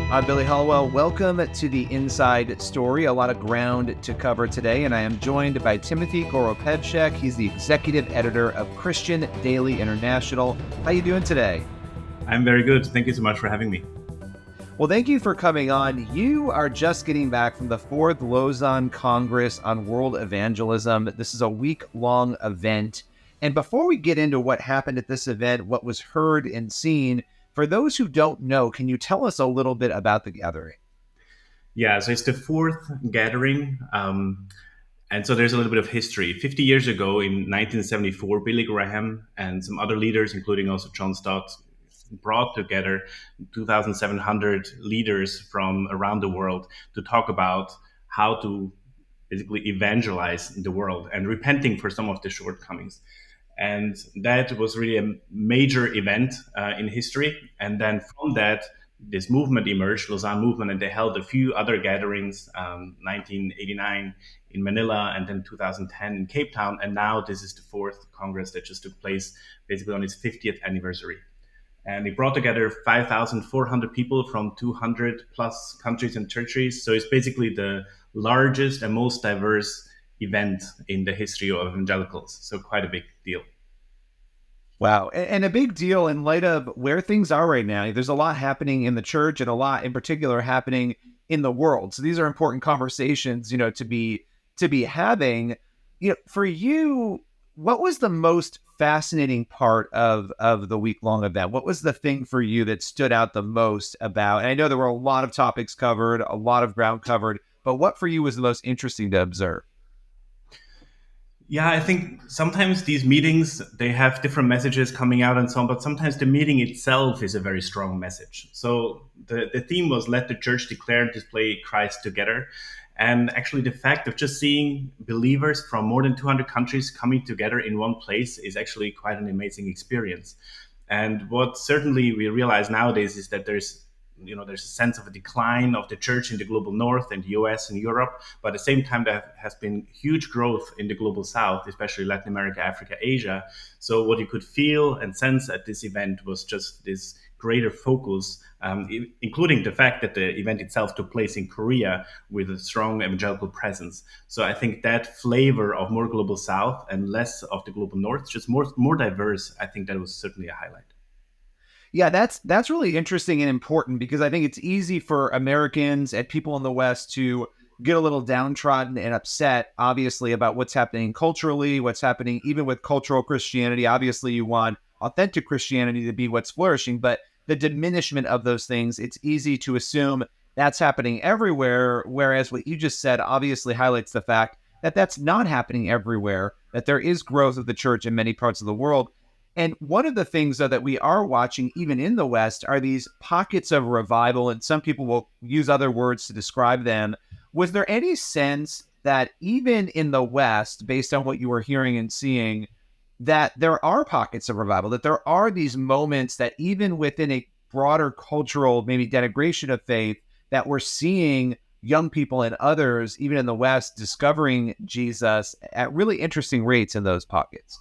I'm Billy Hallowell. Welcome to the Inside Story. A lot of ground to cover today, and I am joined by Timothy Goropevsek. He's the executive editor of Christian Daily International. How you doing today? I'm very good. Thank you so much for having me. Well, thank you for coming on. You are just getting back from the Fourth Lausanne Congress on World Evangelism. This is a week-long event. And before we get into what happened at this event, what was heard and seen, for those who don't know, can you tell us a little bit about the gathering? Yeah, so it's the fourth gathering. And so there's a little bit of history. 50 years ago, in 1974, Billy Graham and some other leaders, including also John Stott, brought together 2,700 leaders from around the world to talk about how to basically evangelize the world and repenting for some of the shortcomings. And that was really a major event in history. And then from that, this movement emerged, Lausanne movement, and they held a few other gatherings, 1989 in Manila, and then 2010 in Cape Town. And now this is the fourth Congress that just took place basically on its 50th anniversary. And it brought together 5,400 people from 200 plus countries and territories. So it's basically the largest and most diverse event in the history of evangelicals. So quite a big deal. Wow. And a big deal in light of where things are right now. There's a lot happening in the church and a lot in particular happening in the world. So these are important conversations, to be having. For you, what was the most fascinating part of the week-long event? What was the thing for you that stood out the most about? And I know there were a lot of topics covered, a lot of ground covered, but what for you was the most interesting to observe? Yeah, I think sometimes these meetings they have different messages coming out and so on, but sometimes the meeting itself is a very strong message. So the theme was let the church declare and display Christ together. And actually the fact of just seeing believers from more than 200 countries coming together in one place is actually quite an amazing experience. And what certainly we realize nowadays is that there's a sense of a decline of the church in the global north and the US and Europe, but at the same time there has been huge growth in the global south, especially Latin America, Africa, Asia. So what you could feel and sense at this event was just this greater focus, including the fact that the event itself took place in Korea with a strong evangelical presence. So I think that flavor of more global south and less of the global north, just more diverse, I think that was certainly a highlight. Yeah, that's really interesting and important because I think it's easy for Americans and people in the West to get a little downtrodden and upset, obviously, about what's happening culturally, what's happening even with cultural Christianity. Obviously, you want authentic Christianity to be what's flourishing, but the diminishment of those things, it's easy to assume that's happening everywhere. Whereas what you just said obviously highlights the fact that that's not happening everywhere, that there is growth of the church in many parts of the world. And one of the things, though, that we are watching, even in the West, are these pockets of revival, and some people will use other words to describe them. Was there any sense that even in the West, based on what you were hearing and seeing, that there are pockets of revival, that there are these moments that even within a broader cultural, maybe denigration of faith, that we're seeing young people and others, even in the West, discovering Jesus at really interesting rates in those pockets?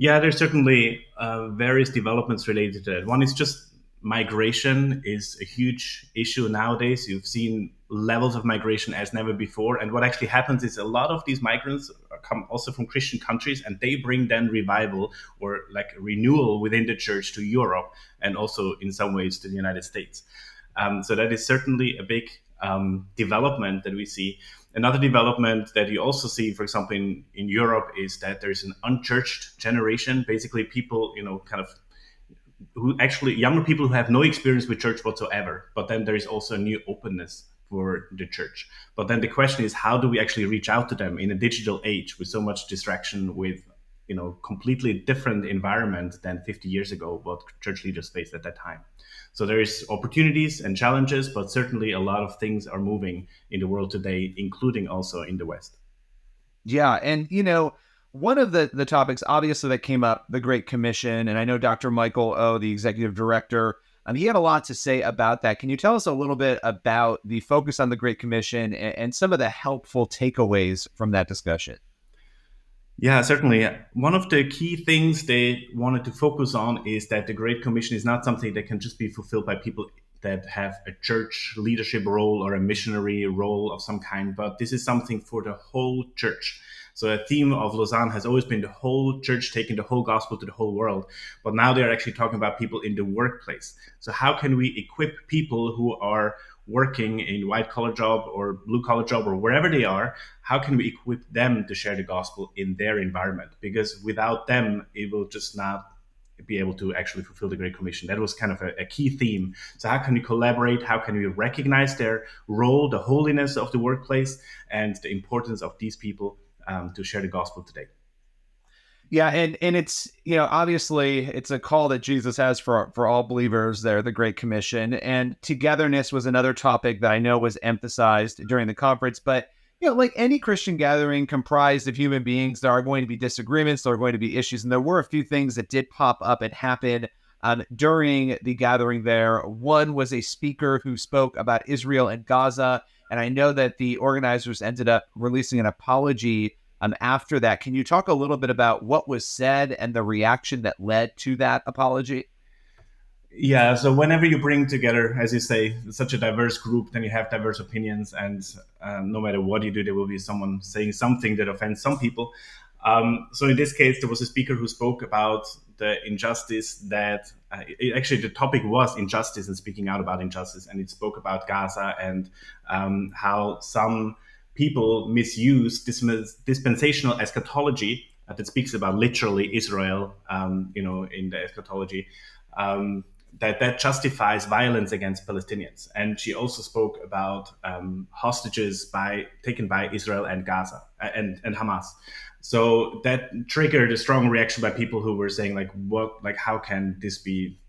Yeah, there's certainly various developments related to it. One is just migration is a huge issue nowadays. You've seen levels of migration as never before. And what actually happens is a lot of these migrants come also from Christian countries and they bring then revival or like renewal within the church to Europe and also in some ways to the United States. So that is certainly a big development that we see. Another development that you also see, for example, in Europe, is that there's an unchurched generation, basically people, kind of who actually younger people who have no experience with church whatsoever. But then there is also a new openness for the church. But then the question is, how do we actually reach out to them in a digital age with so much distraction, with completely different environment than 50 years ago, what church leaders faced at that time. So there is opportunities and challenges, but certainly a lot of things are moving in the world today, including also in the West. Yeah. And, one of the topics obviously that came up, the Great Commission, and I know Dr. Michael O, the executive director, he had a lot to say about that. Can you tell us a little bit about the focus on the Great Commission and some of the helpful takeaways from that discussion? Yeah, certainly. One of the key things they wanted to focus on is that the Great Commission is not something that can just be fulfilled by people that have a church leadership role or a missionary role of some kind, but this is something for the whole church. So a theme of Lausanne has always been the whole church taking the whole gospel to the whole world. But now they're actually talking about people in the workplace. So how can we equip people who are working in white collar job or blue collar job or wherever they are? How can we equip them to share the gospel in their environment? Because without them, it will just not be able to actually fulfill the Great Commission. That was kind of a key theme. So how can we collaborate? How can we recognize their role, the holiness of the workplace, and the importance of these people to share the gospel today? Yeah, and it's, obviously it's a call that Jesus has for all believers there, the Great Commission, and togetherness was another topic that I know was emphasized during the conference. But like any Christian gathering comprised of human beings, there are going to be disagreements, there are going to be issues, and there were a few things that did pop up and happen during the gathering there. One was a speaker who spoke about Israel and Gaza, and I know that the organizers ended up releasing an apology after that. Can you talk a little bit about what was said and the reaction that led to that apology? Yeah, so whenever you bring together, as you say, such a diverse group, then you have diverse opinions, and no matter what you do, there will be someone saying something that offends some people. So in this case, there was a speaker who spoke about the injustice that actually the topic was injustice and speaking out about injustice, and it spoke about Gaza and how some people misuse dispensational eschatology that speaks about literally Israel, in the eschatology. That justifies violence against Palestinians. And she also spoke about hostages taken by Israel and Gaza and Hamas. So that triggered a strong reaction by people who were saying, how can this be,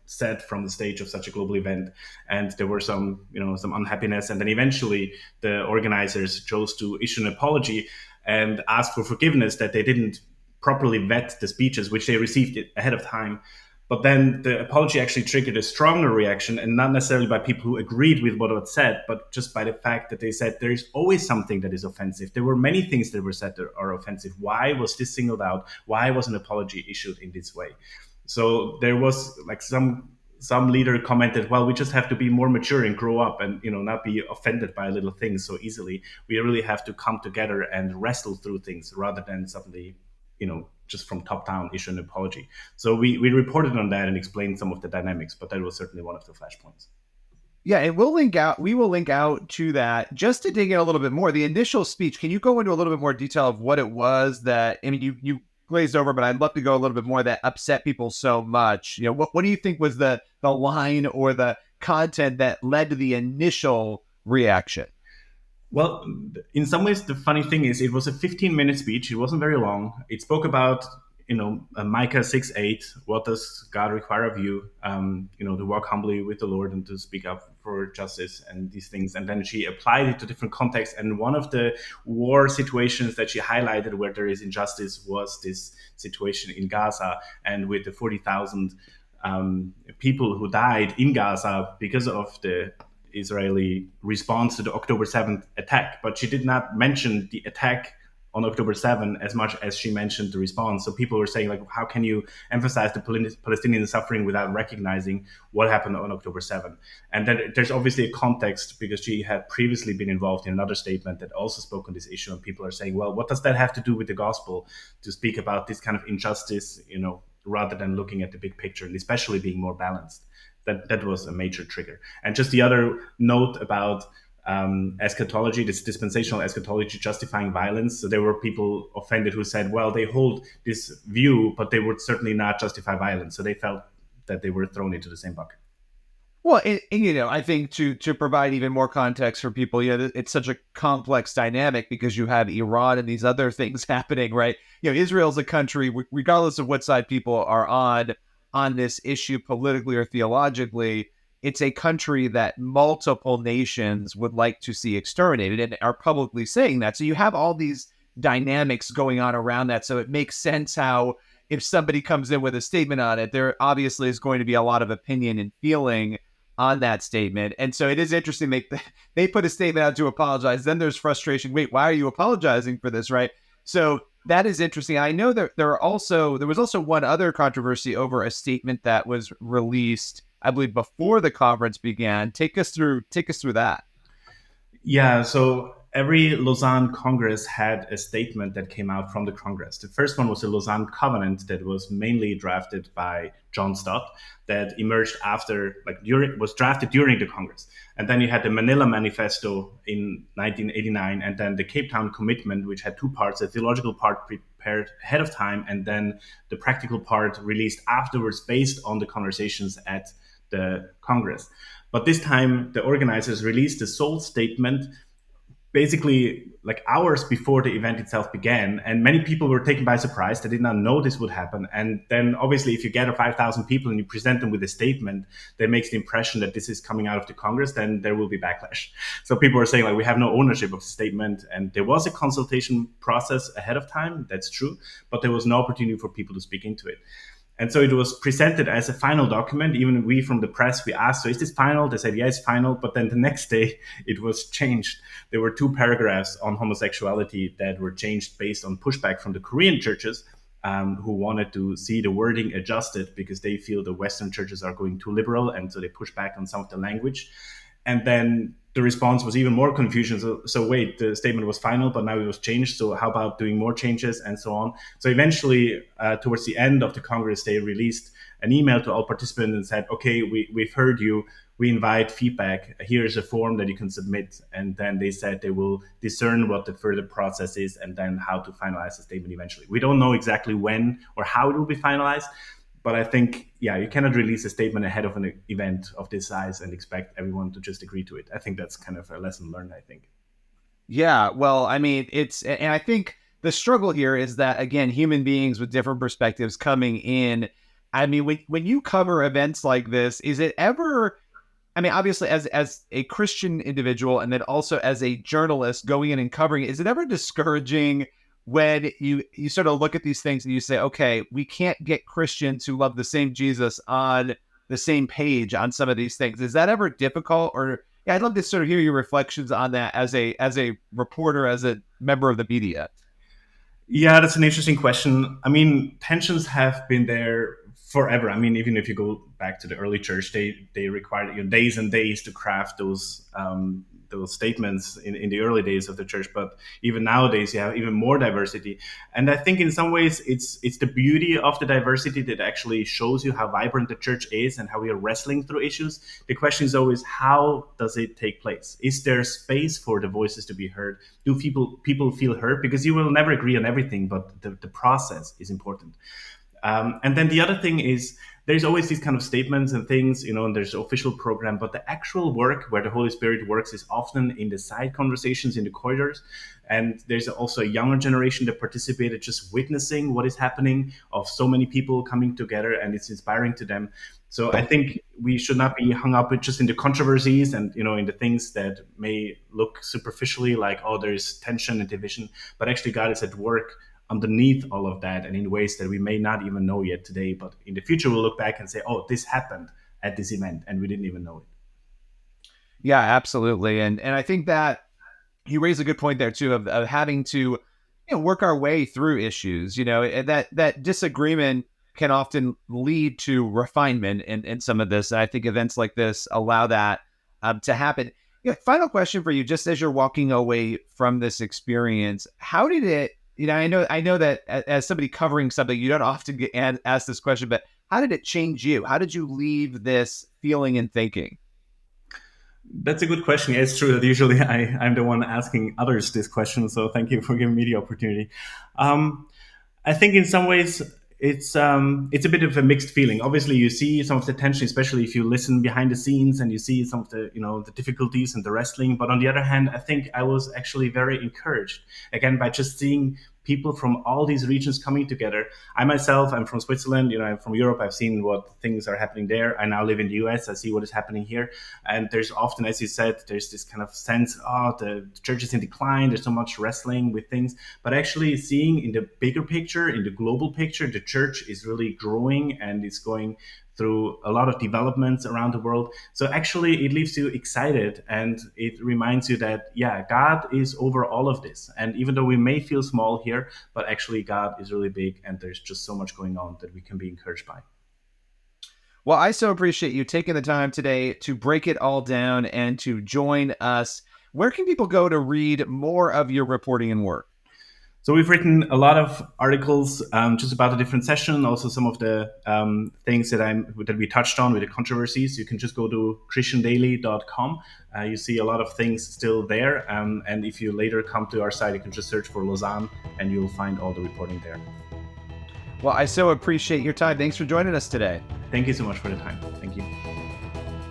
said from the stage of such a global event? And there were some unhappiness. And then eventually the organizers chose to issue an apology and ask for forgiveness that they didn't properly vet the speeches, which they received ahead of time. But then the apology actually triggered a stronger reaction, and not necessarily by people who agreed with what was said, but just by the fact that they said there is always something that is offensive. There were many things that were said that are offensive. Why was this singled out? Why was an apology issued in this way? So there was some leader commented, well, we just have to be more mature and grow up and not be offended by little things so easily. We really have to come together and wrestle through things rather than suddenly just from top down issue an apology. So we reported on that and explained some of the dynamics, but that was certainly one of the flashpoints. Yeah, and we will link out to that just to dig in a little bit more. The initial speech, can you go into a little bit more detail of what it was that, I mean, you glazed over, but I'd love to go a little bit more that upset people so much. What do you think was the line or the content that led to the initial reaction? Well, in some ways, the funny thing is, it was a 15-minute speech. It wasn't very long. It spoke about, Micah 6:8. What does God require of you? To walk humbly with the Lord and to speak up for justice and these things. And then she applied it to different contexts. And one of the war situations that she highlighted where there is injustice was this situation in Gaza, and with the 40,000 people who died in Gaza because of the Israeli response to the October 7th attack. But she did not mention the attack on October 7th as much as she mentioned the response. So people were saying, how can you emphasize the Palestinian suffering without recognizing what happened on October 7th? And then there's obviously a context, because she had previously been involved in another statement that also spoke on this issue. And people are saying, well, what does that have to do with the gospel to speak about this kind of injustice, rather than looking at the big picture and especially being more balanced? That was a major trigger. And just the other note about eschatology, this dispensational eschatology justifying violence. So there were people offended who said, well, they hold this view, but they would certainly not justify violence. So they felt that they were thrown into the same bucket. Well, I think to provide even more context for people, it's such a complex dynamic because you have Iran and these other things happening, right? Israel's a country, regardless of what side people are on this issue politically or theologically, it's a country that multiple nations would like to see exterminated and are publicly saying that. So you have all these dynamics going on around that. So it makes sense how if somebody comes in with a statement on it, there obviously is going to be a lot of opinion and feeling on that statement. And so it is interesting. They put a statement out to apologize. Then there's frustration. Wait, why are you apologizing for this? Right. So that is interesting. I know that there was also one other controversy over a statement that was released I believe, before the conference began. Take us through that. Yeah, so every Lausanne Congress had a statement that came out from the Congress. The first one was the Lausanne Covenant that was mainly drafted by John Stott, that emerged after, was drafted during the Congress. And then you had the Manila Manifesto in 1989, and then the Cape Town Commitment, which had two parts: a theological part prepared ahead of time, and then the practical part released afterwards based on the conversations at the Congress. But this time, the organizers released a sole statement basically like hours before the event itself began, and many people were taken by surprise. They did not know this would happen. And then obviously if you gather 5,000 people and you present them with a statement that makes the impression that this is coming out of the Congress, then there will be backlash. So people are saying like, we have no ownership of the statement, and there was a consultation process ahead of time, that's true, but there was no opportunity for people to speak into it. And so it was presented as a final document. Even we from the press, we asked, so is this final? They said, yeah, it's final. But then the next day it was changed. There were two paragraphs on homosexuality that were changed based on pushback from the Korean churches, who wanted to see the wording adjusted because they feel the Western churches are going too liberal. And so they pushed back on some of the language. And then the response was even more confusion. So wait, the statement was final, but now it was changed. So how about doing more changes and so on? So eventually, towards the end of the Congress, they released an email to all participants and said, okay, we've heard you. We invite feedback. Here's a form that you can submit. And then they said they will discern what the further process is and then how to finalize the statement eventually. We don't know exactly when or how it will be finalized. But I think, yeah, you cannot release a statement ahead of an event of this size and expect everyone to just agree to it. I think that's kind of a lesson learned, I think. Yeah, well, I mean, and I think the struggle here is that, again, human beings with different perspectives coming in. I mean, when you cover events like this, is it ever, I mean, obviously, as a Christian individual, and then also as a journalist going in and covering it, is it ever discouraging when you sort of look at these things and you say, okay, we can't get Christians who love the same Jesus on the same page on some of these things? Is that ever difficult? Or yeah, I'd love to sort of hear your reflections on that as a reporter, as a member of the media. Yeah, that's an interesting question. I mean, tensions have been there forever. I mean, even if you go back to the early church, they required days and days to craft those statements in the early days of the church. But even nowadays, you have even more diversity. And I think in some ways, it's the beauty of the diversity that actually shows you how vibrant the church is and how we are wrestling through issues. The question is always, how does it take place? Is there space for the voices to be heard? Do people feel heard? Because you will never agree on everything, but the process is important. And then the other thing is there's always these kind of statements and things, and there's the official program, but the actual work where the Holy Spirit works is often in the side conversations in the corridors. And there's also a younger generation that participated just witnessing what is happening, of so many people coming together, and it's inspiring to them. So I think we should not be hung up with just in the controversies and in the things that may look superficially like, oh, there's tension and division, but actually God is at work underneath all of that and in ways that we may not even know yet today. But in the future, we'll look back and say, oh, this happened at this event and we didn't even know it. Yeah, absolutely. And I think that you raise a good point there too of having to work our way through issues. And that disagreement can often lead to refinement in some of this. And I think events like this allow that to happen. Final question for you, just as you're walking away from this experience, how did it, I know that as somebody covering something, you don't often get asked this question, but how did it change you? How did you leave this feeling and thinking? That's a good question. Yeah, it's true that usually I'm the one asking others this question. So thank you for giving me the opportunity. Um, I think in some ways it's a bit of a mixed feeling. Obviously, you see some of the tension, especially if you listen behind the scenes and you see some of the the difficulties and the wrestling. But on the other hand, I think I was actually very encouraged again by just seeing people from all these regions coming together. I'm from Switzerland. I'm from Europe. I've seen what things are happening there. I now live in the US. I see what is happening here. And there's often, as you said, there's this kind of sense, oh, the church is in decline. There's so much wrestling with things. But actually seeing in the bigger picture, in the global picture, the church is really growing and it's going through a lot of developments around the world. So actually it leaves you excited and it reminds you that, yeah, God is over all of this. And even though we may feel small here, but actually God is really big and there's just so much going on that we can be encouraged by. Well, I so appreciate you taking the time today to break it all down and to join us. Where can people go to read more of your reporting and work? So we've written a lot of articles just about the different session, also some of the things that we touched on with the controversies. You can just go to christiandaily.com. You see a lot of things still there. And if you later come to our site, you can just search for Lausanne and you'll find all the reporting there. Well, I so appreciate your time. Thanks for joining us today. Thank you so much for the time. Thank you.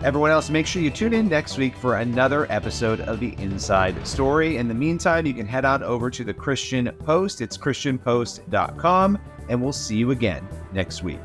Everyone else, make sure you tune in next week for another episode of The Inside Story. In the meantime, you can head on over to the Christian Post. It's christianpost.com, and we'll see you again next week.